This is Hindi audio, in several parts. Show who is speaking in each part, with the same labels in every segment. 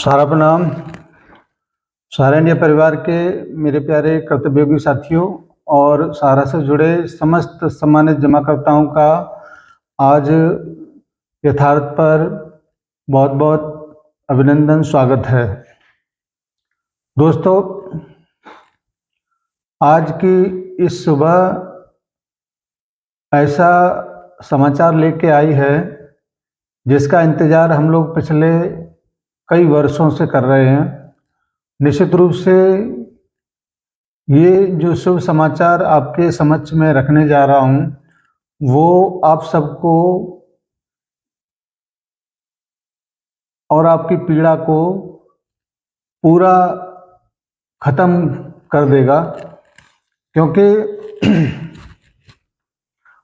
Speaker 1: सारा प्रणाम। सारा इंडिया परिवार के मेरे प्यारे कर्तव्योगी साथियों और सारा से जुड़े समस्त सम्मानित जमाकर्ताओं का आज यथार्थ पर बहुत बहुत अभिनंदन, स्वागत है। दोस्तों, आज की इस सुबह ऐसा समाचार लेके आई है जिसका इंतज़ार हम लोग पिछले कई वर्षों से कर रहे हैं। निश्चित रूप से ये जो शुभ समाचार आपके समक्ष में रखने जा रहा हूँ वो आप सबको और आपकी पीड़ा को पूरा खत्म कर देगा, क्योंकि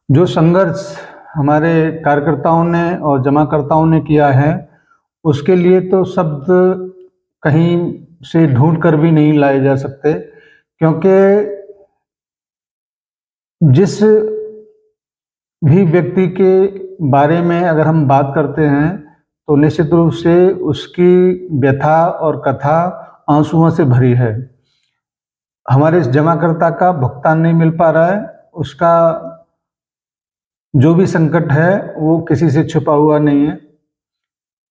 Speaker 1: जो संघर्ष हमारे कार्यकर्ताओं ने और जमाकर्ताओं ने किया है उसके लिए तो शब्द कहीं से ढूंढ कर भी नहीं लाए जा सकते, क्योंकि जिस भी व्यक्ति के बारे में अगर हम बात करते हैं तो निश्चित रूप से उसकी व्यथा और कथा आंसुओं से भरी है। हमारे इस जमाकर्ता का भुगतान नहीं मिल पा रहा है, उसका जो भी संकट है वो किसी से छुपा हुआ नहीं है।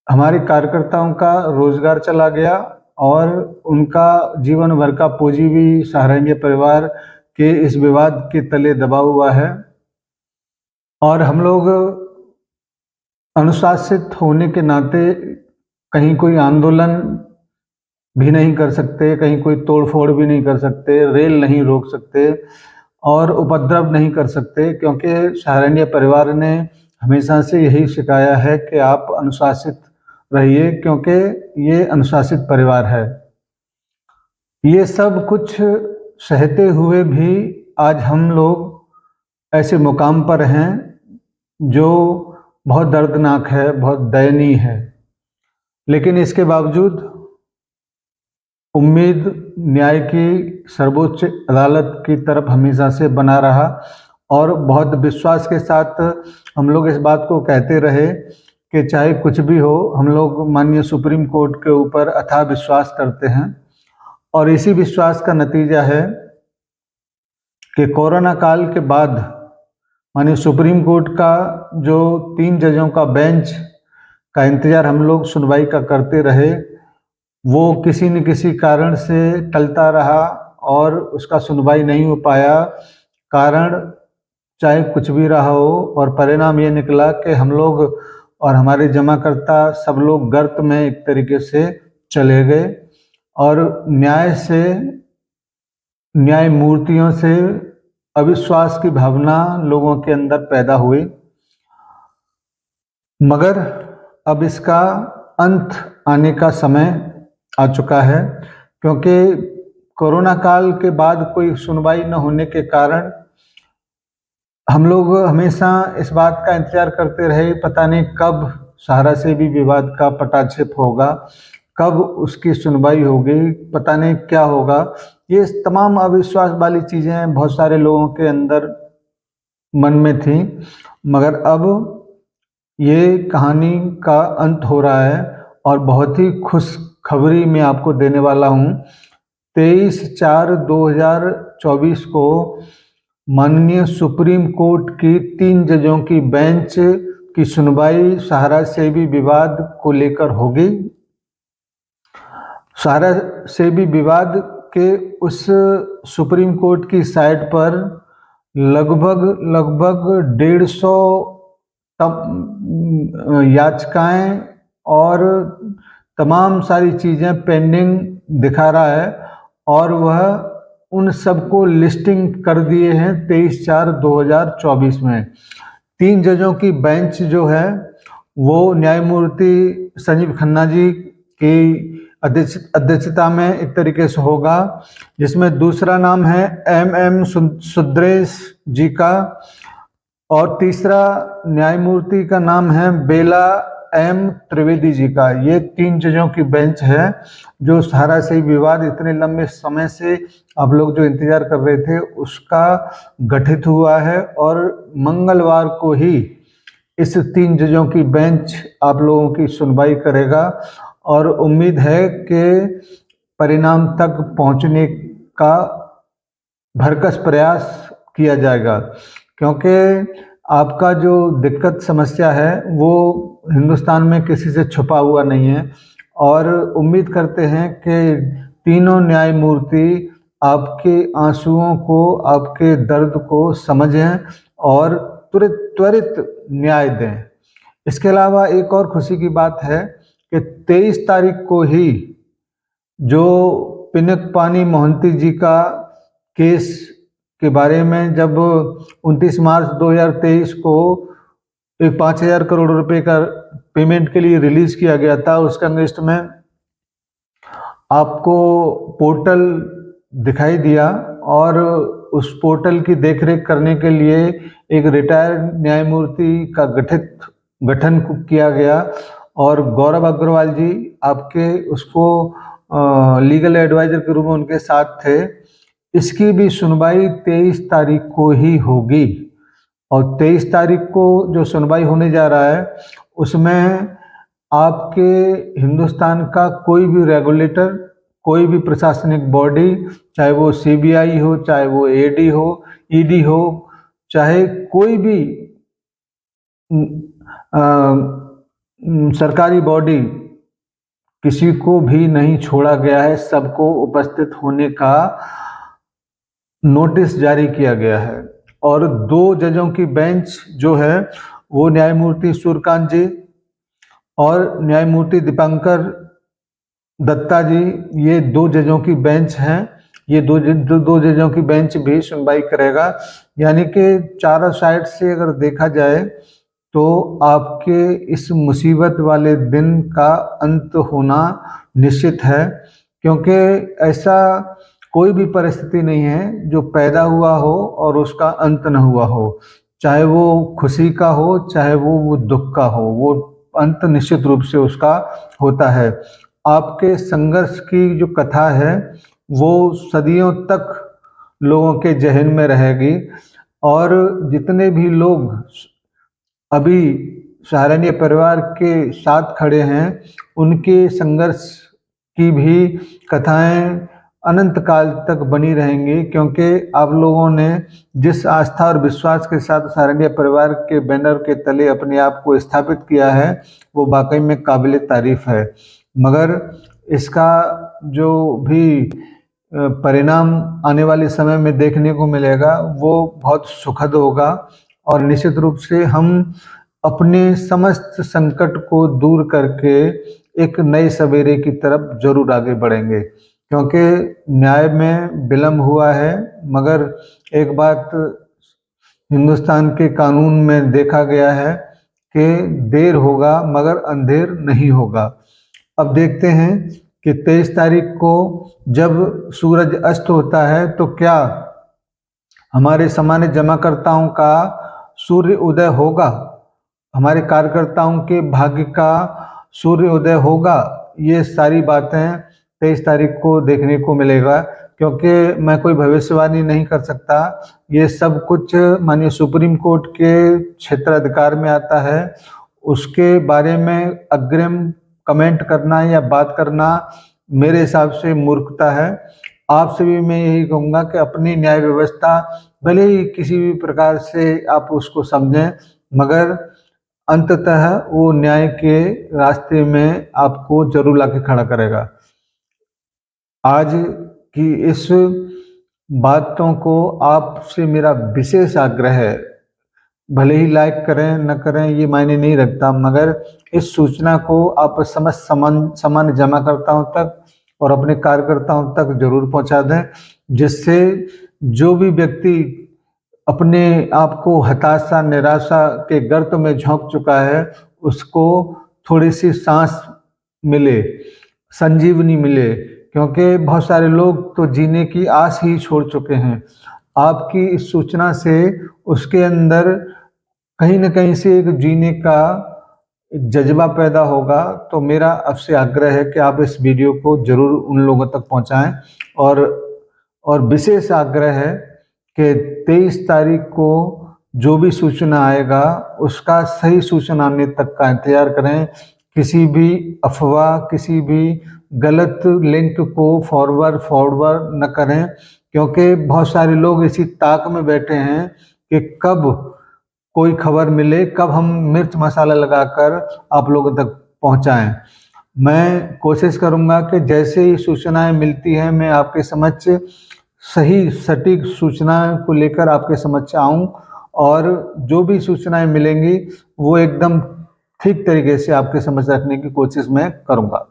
Speaker 1: हमारे कार्यकर्ताओं का रोजगार चला गया और उनका जीवन भर का पूंजी भी सहारा इंडिया परिवार के इस विवाद के तले दबा हुआ है। और हम लोग अनुशासित होने के नाते कहीं कोई आंदोलन भी नहीं कर सकते, कहीं कोई तोड़फोड़ भी नहीं कर सकते, रेल नहीं रोक सकते और उपद्रव नहीं कर सकते, क्योंकि सहारा इंडिया परिवार ने हमेशा से यही सिखाया है कि आप अनुशासित रहिए, क्योंकि ये अनुशासित परिवार है। ये सब कुछ सहते हुए भी आज हम लोग ऐसे मुकाम पर हैं जो बहुत दर्दनाक है, बहुत दयनीय है। लेकिन इसके बावजूद उम्मीद न्याय की सर्वोच्च अदालत की तरफ हमेशा से बना रहा और बहुत विश्वास के साथ हम लोग इस बात को कहते रहे कि चाहे कुछ भी हो, हम लोग माननीय सुप्रीम कोर्ट के ऊपर अथाह विश्वास करते हैं। और इसी विश्वास का नतीजा है कि कोरोना काल के बाद माननीय सुप्रीम कोर्ट का जो 3 जजों का बेंच का इंतजार हम लोग सुनवाई का करते रहे, वो किसी न किसी कारण से टलता रहा और उसका सुनवाई नहीं हो पाया। कारण चाहे कुछ भी रहा हो, और परिणाम ये निकला कि हम लोग और हमारे जमाकर्ता सब लोग गर्त में एक तरीके से चले गए और न्यायमूर्तियों से अविश्वास की भावना लोगों के अंदर पैदा हुई। मगर अब इसका अंत आने का समय आ चुका है, क्योंकि कोरोना काल के बाद कोई सुनवाई न होने के कारण हम लोग हमेशा इस बात का इंतजार करते रहे, पता नहीं कब सहारा से भी विवाद का पटाक्षेप होगा, कब उसकी सुनवाई होगी, पता नहीं क्या होगा। ये तमाम अविश्वास वाली चीज़ें बहुत सारे लोगों के अंदर मन में थी, मगर अब ये कहानी का अंत हो रहा है और बहुत ही खुशखबरी मैं आपको देने वाला हूँ। 23/4/2024 को माननीय सुप्रीम कोर्ट की 3 जजों की बेंच की सुनवाई सहारा सेबी विवाद को लेकर होगी। सहारा सेबी विवाद के उस सुप्रीम कोर्ट की साइट पर लगभग 150 याचिकाएं और तमाम सारी चीज़ें पेंडिंग दिखा रहा है, और वह उन सबको लिस्टिंग कर दिए हैं 23/4/2024 में। 3 जजों की बेंच जो है वो न्यायमूर्ति संजीव खन्ना जी की अध्यक्षता में एक तरीके से होगा, जिसमें दूसरा नाम है MM सुद्रेश जी का और तीसरा न्यायमूर्ति का नाम है बेला M त्रिवेदी जी का। ये 3 जजों की बेंच है जो सहारा से विवाद इतने लंबे समय से आप लोग जो इंतजार कर रहे थे उसका गठित हुआ है, और मंगलवार को ही इस 3 जजों की बेंच आप लोगों की सुनवाई करेगा और उम्मीद है कि परिणाम तक पहुंचने का भरकस प्रयास किया जाएगा, क्योंकि आपका जो दिक्कत समस्या है वो हिंदुस्तान में किसी से छुपा हुआ नहीं है। और उम्मीद करते हैं कि तीनों न्यायमूर्ति आपके आंसुओं को, आपके दर्द को समझें और त्वरित न्याय दें। इसके अलावा एक और खुशी की बात है कि 23 तारीख को ही जो पिनकपानी मोहंती जी का केस के बारे में जब 29 मार्च 2023 को एक 5,000 करोड़ रुपए का पेमेंट के लिए रिलीज किया गया था, उसका लिस्ट में आपको पोर्टल दिखाई दिया और उस पोर्टल की देखरेख करने के लिए एक रिटायर्ड न्यायमूर्ति का गठन किया गया और गौरव अग्रवाल जी आपके उसको लीगल एडवाइजर के रूप में उनके साथ थे। इसकी भी सुनवाई 23 तारीख को ही होगी और 23 तारीख को जो सुनवाई होने जा रहा है उसमें आपके हिंदुस्तान का कोई भी रेगुलेटर, कोई भी प्रशासनिक बॉडी, चाहे वो सीबीआई हो, चाहे वो एडी हो, ईडी हो, चाहे कोई भी सरकारी बॉडी, किसी को भी नहीं छोड़ा गया है। सबको उपस्थित होने का नोटिस जारी किया गया है। और 2 जजों की बेंच जो है वो न्यायमूर्ति सूर्यकांत जी और न्यायमूर्ति दीपांकर दत्ता जी, ये 2 जजों की बेंच हैं। ये दो जजों की बेंच भी सुनवाई करेगा। यानी कि चारों साइड से अगर देखा जाए तो आपके इस मुसीबत वाले दिन का अंत होना निश्चित है, क्योंकि ऐसा कोई भी परिस्थिति नहीं है जो पैदा हुआ हो और उसका अंत न हुआ हो। चाहे वो खुशी का हो, चाहे वो दुख का हो, वो अंत निश्चित रूप से उसका होता है। आपके संघर्ष की जो कथा है वो सदियों तक लोगों के जहन में रहेगी और जितने भी लोग अभी सहारनीय परिवार के साथ खड़े हैं उनके संघर्ष की भी कथाएं अनंत काल तक बनी रहेंगी, क्योंकि आप लोगों ने जिस आस्था और विश्वास के साथ सहारनीय परिवार के बैनर के तले अपने आप को स्थापित किया है वो वाकई में काबिल तारीफ है। मगर इसका जो भी परिणाम आने वाले समय में देखने को मिलेगा वो बहुत सुखद होगा और निश्चित रूप से हम अपने समस्त संकट को दूर करके एक नए सवेरे की तरफ जरूर आगे बढ़ेंगे, क्योंकि न्याय में विलम्ब हुआ है। मगर एक बात हिंदुस्तान के कानून में देखा गया है कि देर होगा मगर अंधेर नहीं होगा। अब देखते हैं कि 23 तारीख को जब सूरज अस्त होता है तो क्या हमारे सामान्य जमाकर्ताओं का सूर्य उदय होगा, हमारे कार्यकर्ताओं के भाग्य का सूर्य उदय होगा। ये सारी बातें 23 तारीख को देखने को मिलेगा, क्योंकि मैं कोई भविष्यवाणी नहीं कर सकता। ये सब कुछ माननीय सुप्रीम कोर्ट के क्षेत्राधिकार में आता है। उसके बारे में अग्रिम कमेंट करना या बात करना मेरे हिसाब से मूर्खता है। आपसे भी मैं यही कहूँगा कि अपनी न्याय व्यवस्था भले ही किसी भी प्रकार से आप उसको समझें, मगर अंततः वो न्याय के रास्ते में आपको जरूर लाके खड़ा करेगा। आज की इस बातों को आपसे मेरा विशेष आग्रह है, भले ही लाइक करें न करें ये मायने नहीं रखता, मगर इस सूचना को आप समस्त सामान्य जमाकर्ताओं तक और अपने कार्यकर्ताओं तक जरूर पहुंचा दें, जिससे जो भी व्यक्ति अपने आप को हताशा निराशा के गर्त में झोंक चुका है उसको थोड़ी सी सांस मिले, संजीवनी मिले, क्योंकि बहुत सारे लोग तो जीने की आस ही छोड़ चुके हैं। आपकी इस सूचना से उसके अंदर कहीं न कहीं से एक जीने का एक जज्बा पैदा होगा। तो मेरा आपसे आग्रह है कि आप इस वीडियो को जरूर उन लोगों तक पहुंचाएं और विशेष आग्रह है कि 23 तारीख को जो भी सूचना आएगा उसका सही सूचना आने तक का इंतजार करें, किसी भी अफवाह, किसी भी गलत लिंक को फॉरवर्ड न करें, क्योंकि बहुत सारे लोग इसी ताक में बैठे हैं कि कब कोई खबर मिले, कब हम मिर्च मसाला लगाकर आप लोगों तक पहुंचाएं। मैं कोशिश करूंगा कि जैसे ही सूचनाएं मिलती हैं मैं आपके समक्ष सही सटीक सूचनाओं को लेकर आपके समक्ष आऊं, और जो भी सूचनाएं मिलेंगी वो एकदम ठीक तरीके से आपके समक्ष रखने की कोशिश मैं करूंगा।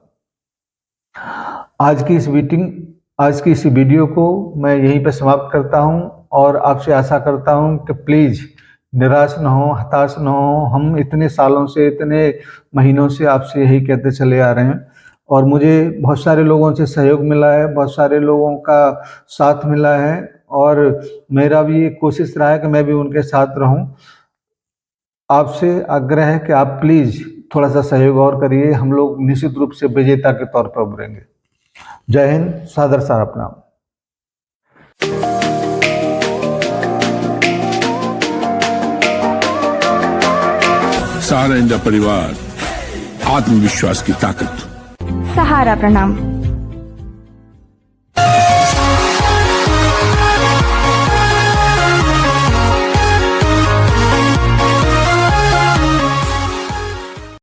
Speaker 1: आज की इस वीडियो को मैं यहीं पर समाप्त करता हूं, और आपसे आशा करता हूं कि प्लीज़ निराश न हो, हताश न हो। हम इतने सालों से, इतने महीनों से आपसे यही कहते चले आ रहे हैं, और मुझे बहुत सारे लोगों से सहयोग मिला है, बहुत सारे लोगों का साथ मिला है, और मेरा भी ये कोशिश रहा है कि मैं भी उनके साथ रहूं। आपसे आग्रह है कि आप प्लीज़ थोड़ा सा सहयोग और करिए, हम लोग निश्चित रूप से विजेता के तौर पर उभरेंगे। जय हिंद, सादर सारा प्रणाम।
Speaker 2: सहारा इंडिया परिवार, आत्मविश्वास की ताकत।
Speaker 3: सहारा प्रणाम।